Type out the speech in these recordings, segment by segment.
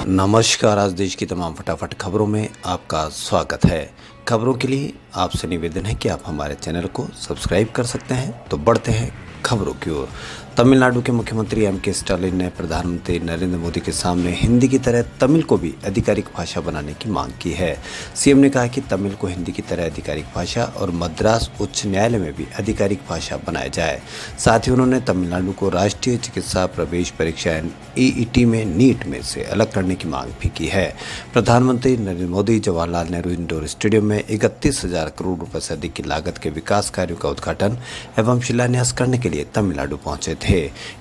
नमस्कार। आज देश की तमाम फटाफट खबरों में आपका स्वागत है। खबरों के लिए आपसे निवेदन है कि आप हमारे चैनल को सब्सक्राइब कर सकते हैं। तो बढ़ते हैं खबरों की ओर। तमिलनाडु के मुख्यमंत्री एम.के. स्टालिन ने प्रधानमंत्री नरेंद्र मोदी के सामने हिंदी की तरह तमिल को भी आधिकारिक भाषा बनाने की मांग की है। सीएम ने कहा कि तमिल को हिंदी की तरह आधिकारिक भाषा और मद्रास उच्च न्यायालय में भी आधिकारिक भाषा बनाया जाए। साथ ही उन्होंने तमिलनाडु को राष्ट्रीय चिकित्सा प्रवेश परीक्षा (EET) में नीट में से अलग करने की मांग भी की है। प्रधानमंत्री नरेंद्र मोदी जवाहरलाल नेहरू इंडोर स्टेडियम में 31,000 करोड़ रुपए से अधिक की लागत के विकास कार्यों का उद्घाटन एवं शिलान्यास करने के लिए तमिलनाडु पहुंचे थे।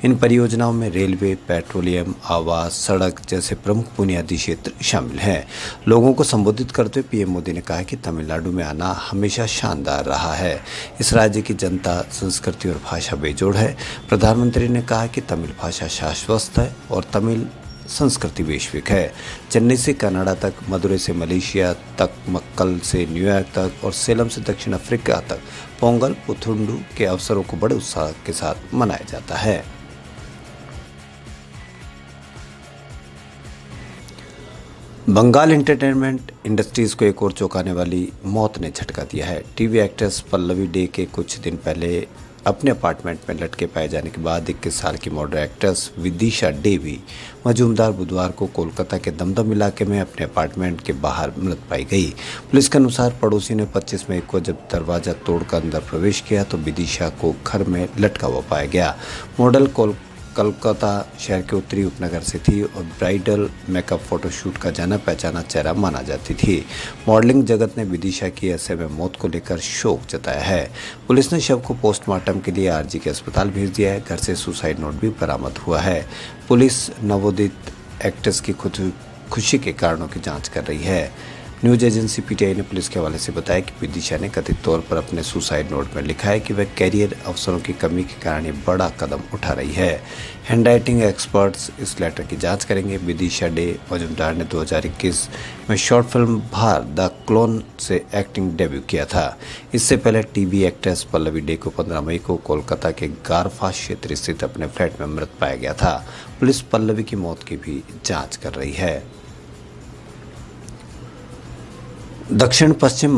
इन परियोजनाओं में रेलवे, पेट्रोलियम, आवास, सड़क जैसे प्रमुख बुनियादी क्षेत्र शामिल हैं। लोगों को संबोधित करते हुए पीएम मोदी ने कहा कि तमिलनाडु में आना हमेशा शानदार रहा है। इस राज्य की जनता, संस्कृति और भाषा बेजोड़ है। प्रधानमंत्री ने कहा कि तमिल भाषा शाश्वत है और तमिल संस्कृति वैश्विक है। चेन्नई से कनाडा तक, मदुरै से मलेशिया तक, मक्कल से न्यूयॉर्क तक और सेलम से दक्षिण अफ्रीका तक पोंगल पुथुंडू के अवसरों को बड़े उत्साह के साथ मनाया जाता है। बंगाल एंटरटेनमेंट इंडस्ट्रीज को एक और चौंकाने वाली मौत ने झटका दिया है। टीवी एक्ट्रेस पल्लवी डे के कुछ दिन पहले अपने अपार्टमेंट में लटके पाए जाने के बाद 21 साल की मॉडल एक्ट्रेस विदिशा देवी मजूमदार बुधवार को कोलकाता के दमदम इलाके में अपने अपार्टमेंट के बाहर मृत पाई गई। पुलिस के अनुसार पड़ोसी ने 25 मई को जब दरवाजा तोड़कर अंदर प्रवेश किया तो विदिशा को घर में लटका हुआ पाया गया। मॉडल कोलकाता शहर के उत्तरी उपनगर से थी और ब्राइडल मेकअप फोटोशूट का जाना पहचाना चेहरा माना जाती थी। मॉडलिंग जगत ने विदिशा की ऐसे में मौत को लेकर शोक जताया है। पुलिस ने शव को पोस्टमार्टम के लिए आरजी के अस्पताल भेज दिया है। घर से सुसाइड नोट भी बरामद हुआ है। पुलिस नवोदित एक्ट्रेस की खुशी के कारणों की जाँच कर रही है। न्यूज एजेंसी पीटीआई ने पुलिस के हवाले से बताया कि विदिशा ने कथित तौर पर अपने सुसाइड नोट में लिखा है कि वह कैरियर अवसरों की कमी के कारण ये बड़ा कदम उठा रही है। हैंडराइटिंग एक्सपर्ट्स इस लेटर की जांच करेंगे। विदिशा डे मजूमदार ने 2021 में शॉर्ट फिल्म भार द क्लोन से एक्टिंग डेब्यू किया था। इससे पहले टीवी एक्ट्रेस पल्लवी डे को 15 मई को कोलकाता के गारफा क्षेत्र स्थित अपने फ्लैट में मृत पाया गया था। पुलिस पल्लवी की मौत की भी जाँच कर रही है। दक्षिण पश्चिम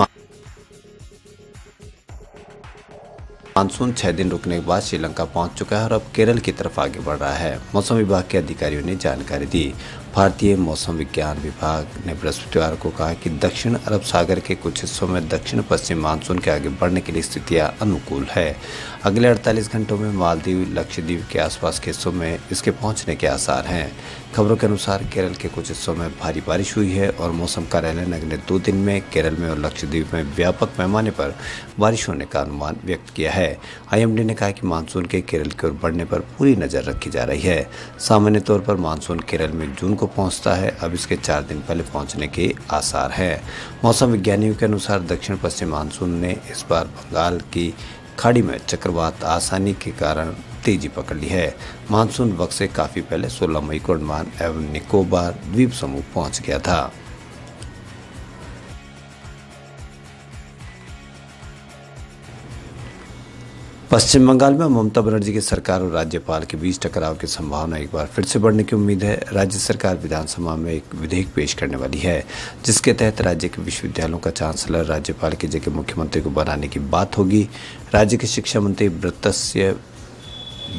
मानसून 6 दिन रुकने के बाद श्रीलंका पहुंच चुका है और अब केरल की तरफ आगे बढ़ रहा है। मौसम विभाग के अधिकारियों ने जानकारी दी। भारतीय मौसम विज्ञान विभाग ने बृहस्पतिवार को कहा कि दक्षिण अरब सागर के कुछ हिस्सों में दक्षिण पश्चिम मानसून के आगे बढ़ने के लिए स्थितियां अनुकूल है। अगले 48 घंटों में मालदीव, लक्षद्वीप के आसपास के हिस्सों में इसके पहुंचने के आसार हैं। खबरों के अनुसार केरल के कुछ हिस्सों में भारी बारिश हुई है और मौसम कार्यालय ने अगले 2 दिन में केरल में और लक्षद्वीप में व्यापक पैमाने पर बारिश होने का अनुमान व्यक्त किया है। आईएमडी ने कहा कि मानसून के केरल की ओर बढ़ने पर पूरी नज़र रखी जा रही है। सामान्य तौर पर मानसून केरल में जून को पहुंचता है। अब इसके 4 दिन पहले पहुंचने के आसार हैं। मौसम विज्ञानियों के अनुसार दक्षिण पश्चिम मानसून ने इस बार बंगाल की खाड़ी में चक्रवात आसानी के कारण तेजी पकड़ ली है। मानसून वक्त से काफ़ी पहले 16 मई को अंडमान एवं निकोबार द्वीप समूह पहुंच गया था। पश्चिम बंगाल में ममता बनर्जी की सरकार और राज्यपाल के बीच टकराव की संभावना एक बार फिर से बढ़ने की उम्मीद है। राज्य सरकार विधानसभा में एक विधेयक पेश करने वाली है जिसके तहत राज्य के विश्वविद्यालयों का चांसलर राज्यपाल की जगह मुख्यमंत्री को बनाने की बात होगी। राज्य के शिक्षा मंत्री ब्रतस्य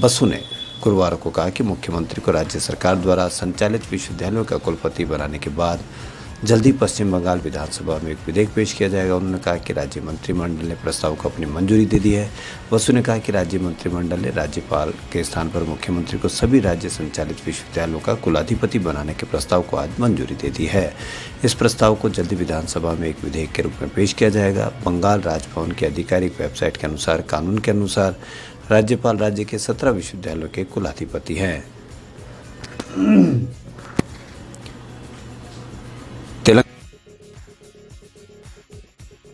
बसु ने गुरुवार को कहा कि मुख्यमंत्री को राज्य सरकार द्वारा संचालित विश्वविद्यालयों का कुलपति बनाने के बाद जल्दी पश्चिम बंगाल विधानसभा में एक विधेयक पेश किया जाएगा। उन्होंने कहा कि राज्य मंत्रिमंडल ने प्रस्ताव को अपनी मंजूरी दे दी है। बसु ने कहा कि राज्य मंत्रिमंडल ने राज्यपाल के स्थान पर मुख्यमंत्री को सभी राज्य संचालित विश्वविद्यालयों का कुलाधिपति बनाने के प्रस्ताव को आज मंजूरी दे दी है। इस प्रस्ताव को जल्दी विधानसभा में एक विधेयक के रूप में पेश किया जाएगा। बंगाल राजभवन की आधिकारिक वेबसाइट के अनुसार कानून के अनुसार राज्यपाल राज्य के 17 विश्वविद्यालयों के कुलाधिपति हैं।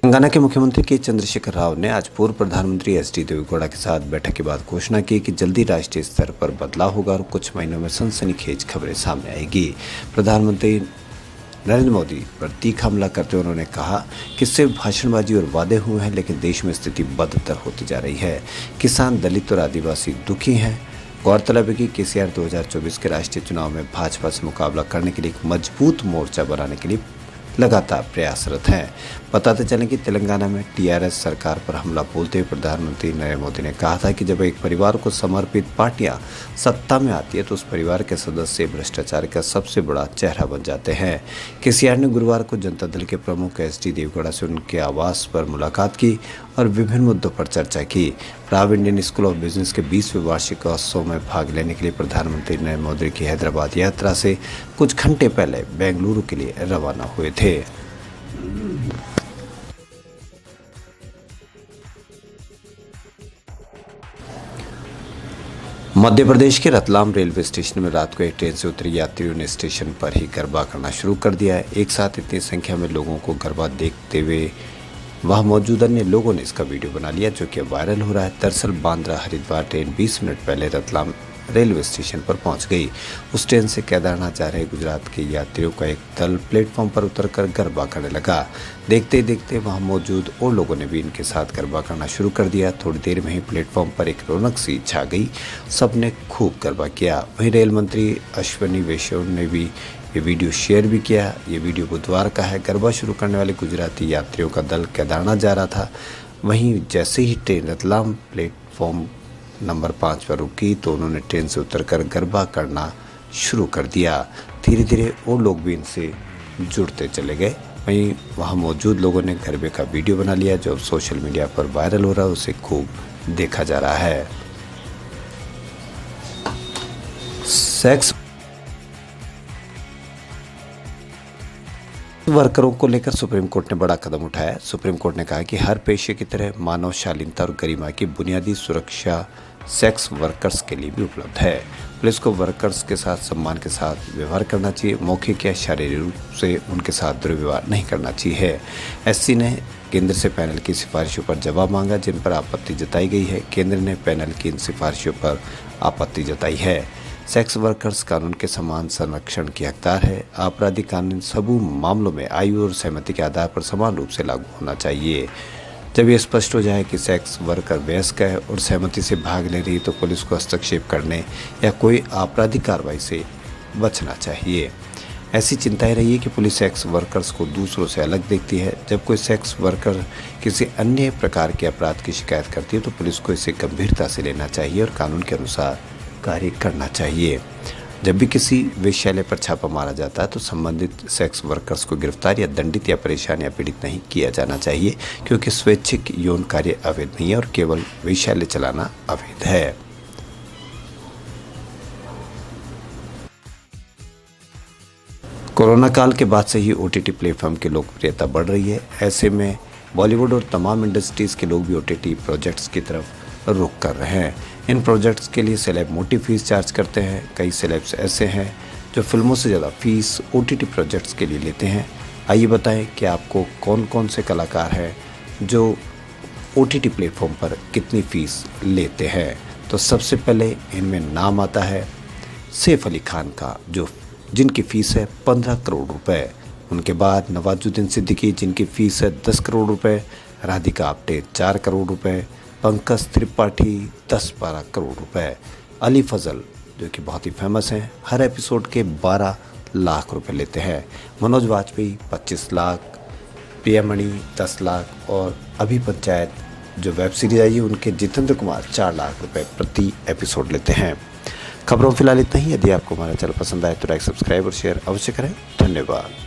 तेलंगाना के मुख्यमंत्री के चंद्रशेखर राव ने आज पूर्व प्रधानमंत्री एच.डी. देवेगौड़ा के साथ बैठक के बाद घोषणा की कि जल्दी राष्ट्रीय स्तर पर बदलाव होगा और कुछ महीनों में सनसनीखेज खबरें सामने आएगी। प्रधानमंत्री नरेंद्र मोदी पर तीखा हमला करते हुए उन्होंने कहा कि सिर्फ भाषणबाजी और वादे हुए हैं लेकिन देश में स्थिति बदतर होती जा रही है। किसान, दलित और आदिवासी दुखी हैं। गौरतलब है कि केसीआर 2024 के राष्ट्रीय चुनाव में भाजपा से मुकाबला करने के लिए एक मजबूत मोर्चा बनाने के लिए लगातार प्रयासरत हैं। बताते चलें कि तेलंगाना में टीआरएस सरकार पर हमला बोलते हुए प्रधानमंत्री नरेंद्र मोदी ने कहा था कि जब एक परिवार को समर्पित पार्टियां सत्ता में आती है तो उस परिवार के सदस्य भ्रष्टाचार का सबसे बड़ा चेहरा बन जाते हैं। केसीआर ने गुरुवार को जनता दल के प्रमुख एसडी देवगौड़ा से उनके आवास पर मुलाकात की और विभिन्न मुद्दों पर चर्चा की। Rao Indian school of business के 20वें वार्षिकोत्सव में भाग लेने के लिए प्रधानमंत्री नरेंद्र मोदी की हैदराबाद यात्रा से कुछ घंटे पहले बेंगलुरु के लिए रवाना हुए थे। मध्य प्रदेश के रतलाम रेलवे स्टेशन में रात को एक ट्रेन से उतरे यात्रियों ने स्टेशन पर ही गरबा करना शुरू कर दिया है। एक साथ इतनी संख्या में लोगों को गरबा देखते हुए वहाँ मौजूद अन्य लोगों ने इसका वीडियो बना लिया, जो कि वायरल हो रहा है। दरअसल बांद्रा हरिद्वार ट्रेन 20 मिनट पहले रतलाम रेलवे स्टेशन पर पहुंच गई। उस ट्रेन से केदारनाथ जा रहे गुजरात के यात्रियों का एक दल प्लेटफॉर्म पर उतरकर गरबा करने लगा। देखते ही देखते वहां मौजूद और लोगों ने भी इनके साथ गरबा करना शुरू कर दिया। थोड़ी देर में ही प्लेटफॉर्म पर एक रौनक सी छा गई, सबने खूब गरबा किया। वहीं रेल मंत्री अश्विनी वैष्णव ने भी ये वीडियो शेयर भी किया। ये वीडियो बुधवार का है। गरबा शुरू करने वाले गुजराती यात्रियों का दल केदारनाथ जा रहा था। वहीं जैसे ही ट्रेन रतलाम प्लेटफॉर्म नंबर 5 पर रुकी तो उन्होंने ट्रेन से उतरकर गरबा करना शुरू कर दिया। धीरे धीरे और लोग भी इनसे जुड़ते चले गए। वहीं वहाँ मौजूद लोगों ने गरबे का वीडियो बना लिया, जो सोशल मीडिया पर वायरल हो रहा है, उसे खूब देखा जा रहा है। सेक्स वर्करों को लेकर सुप्रीम कोर्ट ने बड़ा कदम उठाया। सुप्रीम कोर्ट ने कहा कि हर पेशे की तरह मानव शालीनता और गरिमा की बुनियादी सुरक्षा सेक्स वर्कर्स के लिए भी उपलब्ध है। पुलिस को वर्कर्स के साथ सम्मान के साथ व्यवहार करना चाहिए, मौखिक या शारीरिक रूप से उनके साथ दुर्व्यवहार नहीं करना चाहिए। एससी ने केंद्र से पैनल की सिफारिशों पर जवाब मांगा, जिन पर आपत्ति जताई गई है। केंद्र ने पैनल की इन सिफारिशों पर आपत्ति जताई है। सेक्स वर्कर्स कानून के समान संरक्षण की हकदार है। आपराधिक कानून सभी मामलों में आयु और सहमति के आधार पर समान रूप से लागू होना चाहिए। जब ये स्पष्ट हो जाए कि सेक्स वर्कर वयस्क है और सहमति से भाग ले रही, तो पुलिस को हस्तक्षेप करने या कोई आपराधिक कार्रवाई से बचना चाहिए। ऐसी चिंताएं रही है कि पुलिस सेक्स वर्कर्स को दूसरों से अलग देखती है। जब कोई सेक्स वर्कर किसी अन्य प्रकार के अपराध की शिकायत करती है तो पुलिस को इसे गंभीरता से लेना चाहिए और कानून के अनुसार कार्य करना चाहिए। जब भी किसी वेश्यालय पर छापा मारा जाता है तो संबंधित सेक्स वर्कर्स को गिरफ्तार या दंडित या परेशान या पीड़ित नहीं किया जाना चाहिए, क्योंकि स्वैच्छिक यौन कार्य अवैध नहीं है और केवल वेश्यालय चलाना अवैध है। कोरोना काल के बाद से ही ओटीटी प्लेटफॉर्म की लोकप्रियता बढ़ रही है। ऐसे में बॉलीवुड और तमाम इंडस्ट्रीज के लोग भी ओटीटी प्रोजेक्ट्स की तरफ रुख कर रहे हैं। इन प्रोजेक्ट्स के लिए सेलेब मोटी फीस चार्ज करते हैं। कई सेलेब्स ऐसे हैं जो फिल्मों से ज़्यादा फीस ओटीटी प्रोजेक्ट्स के लिए लेते हैं। आइए बताएं कि आपको कौन कौन से कलाकार हैं जो ओटीटी प्लेटफॉर्म पर कितनी फ़ीस लेते हैं। तो सबसे पहले इनमें नाम आता है सैफ अली खान का, जिनकी फ़ीस है 15 करोड़ रुपए। उनके बाद नवाजुद्दीन सिद्दीकी, जिनकी फ़ीस है 10 करोड़ रुपए। राधिका आप्टे 4 करोड़ रुपए। पंकज त्रिपाठी 10-12 करोड़ रुपए। अली फजल, जो कि बहुत ही फेमस हैं, हर एपिसोड के 12 लाख रुपए लेते हैं। मनोज वाजपेयी 25 लाख। प्रिया मणि 10 लाख। और अभी पंचायत जो वेब सीरीज आई है उनके जितेंद्र कुमार 4 लाख रुपए प्रति एपिसोड लेते हैं। खबरों फिलहाल इतना ही। यदि आपको हमारा चैनल पसंद आए तो लाइक, सब्सक्राइब और शेयर अवश्य करें। धन्यवाद।